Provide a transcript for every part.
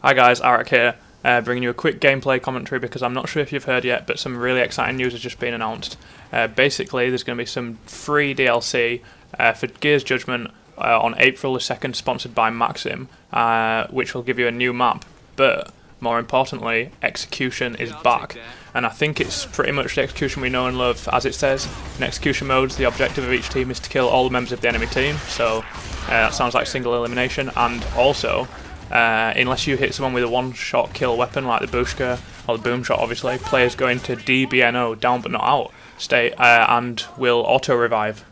Hi guys, Arakk here, bringing you a quick gameplay commentary because I'm not sure if you've heard yet, but some really exciting news has just been announced. Basically, there's going to be some free DLC for Gears Judgment on April the 2nd, sponsored by Maxim, which will give you a new map, but more importantly, execution is back. And I think it's pretty much the execution we know and love. As it says, in execution modes, the objective of each team is to kill all the members of the enemy team, so that sounds like single elimination, and also, unless you hit someone with a one-shot kill weapon like the Bushka or the boom shot, obviously, players go into DBNO, down but not out, state, and will auto-revive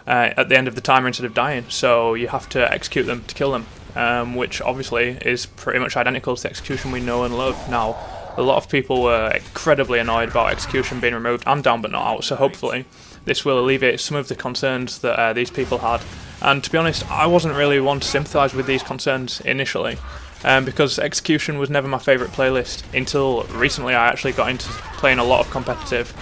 at the end of the timer instead of dying, so you have to execute them to kill them, which obviously is pretty much identical to the execution we know and love. Now, a lot of people were incredibly annoyed about execution being removed and down but not out, so hopefully this will alleviate some of the concerns that these people had. And to be honest, I wasn't really one to sympathise with these concerns initially, because execution was never my favourite playlist until recently. I actually got into playing a lot of competitive,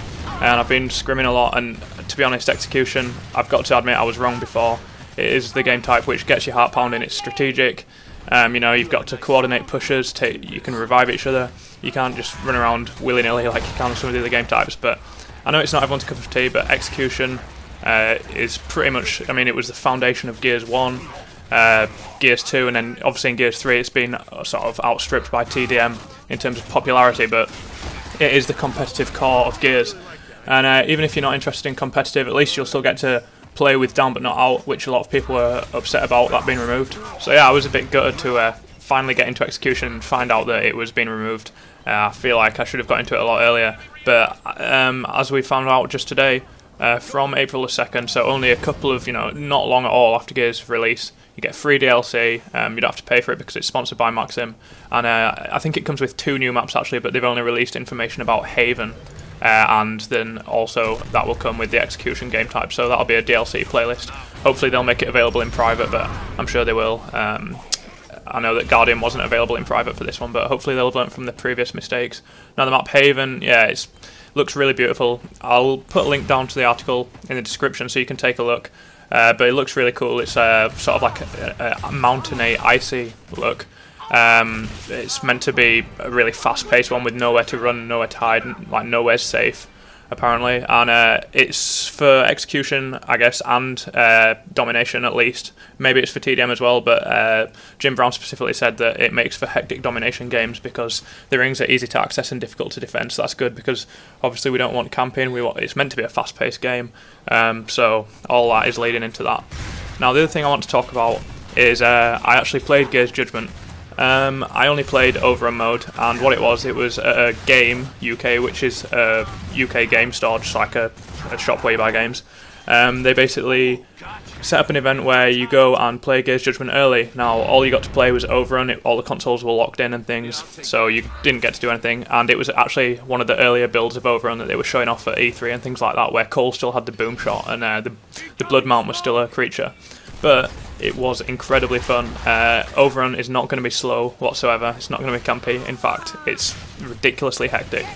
and I've been scrimming a lot, and to be honest, execution, I've got to admit I was wrong before. It is the game type which gets your heart pounding. It's strategic. You know, you've got to coordinate pushes, you can revive each other, you can't just run around willy-nilly like you can with some of the other game types. But I know it's not everyone's cup of tea, but execution is pretty much, I mean, it was the foundation of Gears 1, Gears 2, and then obviously in Gears 3 it's been sort of outstripped by TDM in terms of popularity, but it is the competitive core of Gears. And even if you're not interested in competitive, at least you'll still get to play with down but not out, which a lot of people were upset about that being removed. So yeah, I was a bit gutted to finally get into execution and find out that it was being removed. I feel like I should have got into it a lot earlier, but as we found out just today, from April the 2nd, so only a couple of, not long at all after Gears release, you get free DLC. You don't have to pay for it because it's sponsored by Maxim, and I think it comes with 2 new maps actually, but they've only released information about Haven, and then also that will come with the execution game type, so that'll be a DLC playlist. Hopefully they'll make it available in private, but I'm sure they will. I know that Guardian wasn't available in private for this one, but hopefully they'll have learned from the previous mistakes. Now the map Haven, yeah, it looks really beautiful. I'll put a link down to the article in the description so you can take a look, but it looks really cool. It's sort of like a mountainy, icy look. It's meant to be a really fast-paced one with nowhere to run, nowhere to hide, like nowhere's safe, apparently. And it's for execution, I guess, and domination at least. Maybe it's for TDM as well, but Jim Brown specifically said that it makes for hectic domination games because the rings are easy to access and difficult to defend. So that's good because obviously we don't want camping. It's meant to be a fast-paced game, so all that is leading into that. Now the other thing I want to talk about is I actually played Gears Judgment. I only played Overrun mode, and what it was a Game UK, which is a UK game store, just like a shop where you buy games. They basically set up an event where you go and play Gears Judgment early. Now, all you got to play was Overrun, all the consoles were locked in and things, so you didn't get to do anything, and it was actually one of the earlier builds of Overrun that they were showing off at E3 and things like that, where Cole still had the boom shot and the Blood Mount was still a creature. But it was incredibly fun. Overrun is not going to be slow whatsoever. It's not going to be campy. In fact, it's ridiculously hectic.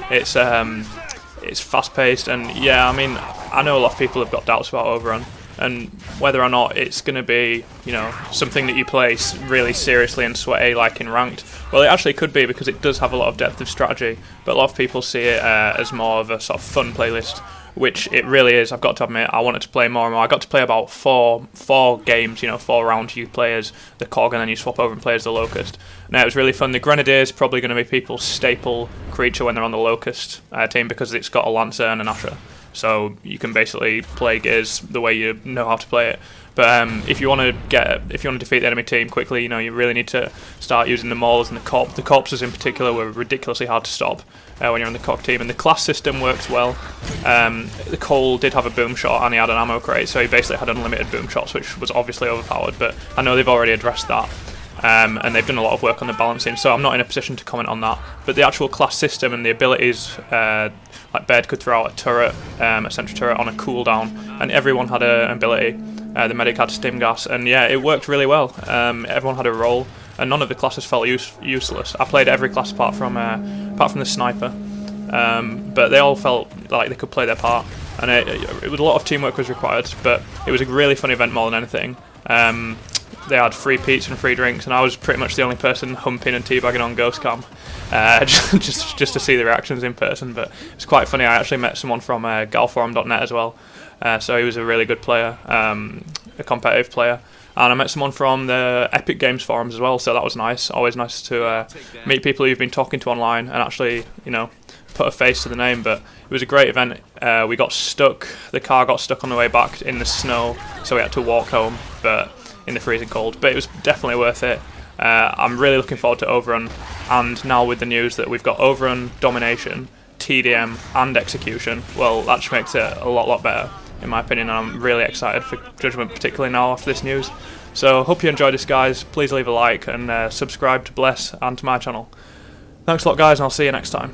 It's fast-paced, and yeah, I mean, I know a lot of people have got doubts about Overrun and whether or not it's going to be, something that you play really seriously and sweaty like in ranked. Well, it actually could be because it does have a lot of depth of strategy, but a lot of people see it as more of a sort of fun playlist, which it really is. I've got to admit, I wanted to play more and more. I got to play about four games, 4 rounds. You play as the Cog and then you swap over and play as the Locust. Now, it was really fun. The Grenadier is probably going to be people's staple creature when they're on the Locust team because it's got a Lancer and an Asher. So you can basically play Gears the way you know how to play it. But if you want to defeat the enemy team quickly, you really need to start using the Maulers and the Corp. The Corpses in particular were ridiculously hard to stop when you're on the Cog team, and the class system works well. The Cole did have a boom shot and he had an ammo crate, so he basically had unlimited boom shots, which was obviously overpowered, but I know they've already addressed that. And they've done a lot of work on the balancing, so I'm not in a position to comment on that. But the actual class system and the abilities, like Baird could throw out a turret, a sentry turret on a cooldown, and everyone had an ability. The medic had stim gas, and yeah, it worked really well. Everyone had a role, and none of the classes felt useless. I played every class apart from the sniper, but they all felt like they could play their part. And it was a lot of teamwork was required, but it was a really fun event more than anything. they had free pizza and free drinks, and I was pretty much the only person humping and teabagging on Ghost Cam, just to see the reactions in person. But it's quite funny. I actually met someone from galforum.net as well, so he was a really good player, a competitive player. And I met someone from the Epic Games forums as well, so that was nice. Always nice to meet people you've been talking to online and actually, you know, put a face to the name. But it was a great event. We got stuck. The car got stuck on the way back in the snow, so we had to walk home, but in the freezing cold. But it was definitely worth it. I'm really looking forward to Overrun, and now with the news that we've got Overrun, Domination, TDM, and Execution, well, that just makes it a lot better, in my opinion, and I'm really excited for Judgment, particularly now after this news. So hope you enjoyed this, guys. Please leave a like and subscribe to Bless and to my channel. Thanks a lot, guys, and I'll see you next time.